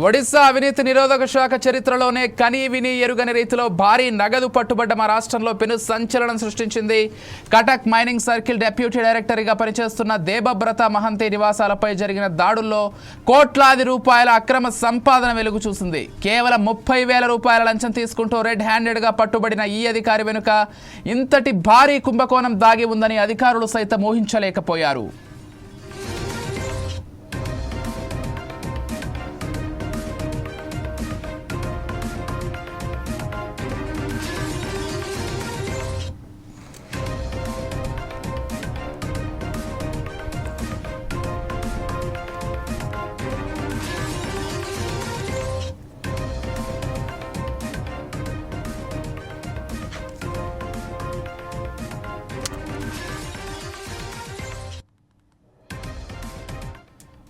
ఒడిశా అవినీతి నిరోధక శాఖ చరిత్రలోనే కనీ విని ఎరుగని రీతిలో భారీ నగదు పట్టుబడ్డ మా రాష్ట్రంలో పెను సంచలనం సృష్టించింది. కటక్ మైనింగ్ సర్కిల్ డెప్యూటీ డైరెక్టర్గా పనిచేస్తున్న దేబబ్రత మహంతి నివాసాలపై జరిగిన దాడుల్లో కోట్లాది రూపాయల అక్రమ సంపాదన వెలుగు చూసింది. కేవలం 30,000 రూపాయల లంచం తీసుకుంటూ రెడ్ హ్యాండెడ్గా పట్టుబడిన ఈ అధికారి వెనుక ఇంతటి భారీ కుంభకోణం దాగి ఉందని అధికారులు సైతం ఊహించలేకపోయారు.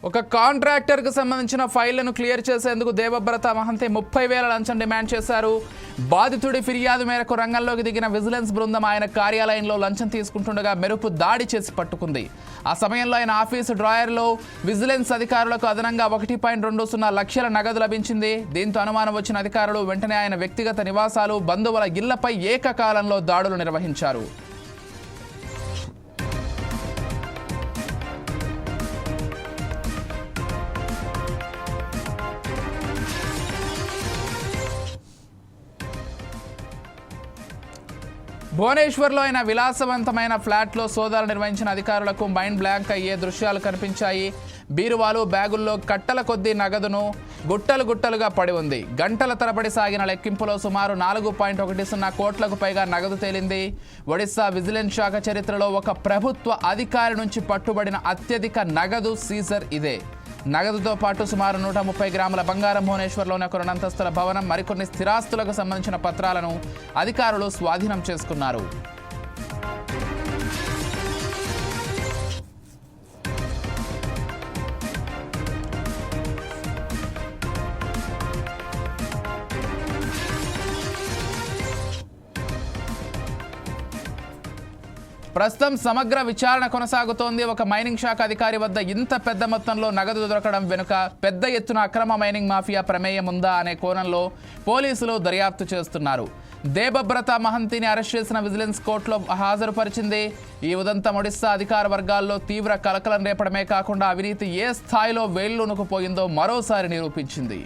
ఒక కాంట్రాక్టర్కు సంబంధించిన ఫైళ్లను క్లియర్ చేసేందుకు దేబబ్రత మహంతి 30,000 లంచం డిమాండ్ చేశారు. బాధితుడి ఫిర్యాదు మేరకు రంగంలోకి దిగిన విజిలెన్స్ బృందం ఆయన కార్యాలయంలో లంచం తీసుకుంటుండగా మెరుపు దాడి చేసి పట్టుకుంది. ఆ సమయంలో ఆయన ఆఫీసు డ్రాయర్లో విజిలెన్స్ అధికారులకు అదనంగా 1.20 లక్షల నగదు లభించింది. దీంతో అనుమానం వచ్చిన అధికారులు వెంటనే ఆయన వ్యక్తిగత నివాసాలు, బంధువుల ఇళ్లపై ఏకకాలంలో దాడులు నిర్వహించారు. భువనేశ్వర్లో అయిన విలాసవంతమైన ఫ్లాట్లో సోదాలు నిర్వహించిన అధికారులకు మైండ్ బ్లాంక్ అయ్యే దృశ్యాలు కనిపించాయి. బీరువాలు, బ్యాగుల్లో కట్టల కొద్దీ నగదును గుట్టలుగా పడి ఉంది. గంటల తరబడి సాగిన లెక్కింపులో సుమారు 4.10 కోట్లకు పైగా నగదు తేలింది. ఒడిశా విజిలెన్స్ శాఖ చరిత్రలో ఒక ప్రభుత్వ అధికారి నుంచి పట్టుబడిన అత్యధిక నగదు సీజర్ ఇదే. నగదుతో పాటు సుమారు 130 గ్రాముల బంగారం, భువనేశ్వర్లోని ఒక 2 అంతస్తుల భవనం, మరికొన్ని స్థిరాస్తులకు సంబంధించిన పత్రాలను అధికారులు స్వాధీనం చేసుకున్నారు. ప్రస్తుతం సమగ్ర విచారణ కొనసాగుతోంది. ఒక మైనింగ్ శాఖ అధికారి వద్ద ఇంత పెద్ద మొత్తంలో నగదు దొరకడం వెనుక పెద్ద ఎత్తున అక్రమ మైనింగ్ మాఫియా ప్రమేయం ఉందా అనే కోణంలో పోలీసులు దర్యాప్తు చేస్తున్నారు. దేబబ్రత మహంతిని అరెస్ట్ చేసిన విజిలెన్స్ కోర్టులో హాజరుపరిచింది. ఈ ఉదంతం ఒడిశా అధికార వర్గాల్లో తీవ్ర కలకలం రేపడమే కాకుండా అవినీతి ఏ స్థాయిలో వేళ్లునుకుపోయిందో మరోసారి నిరూపించింది.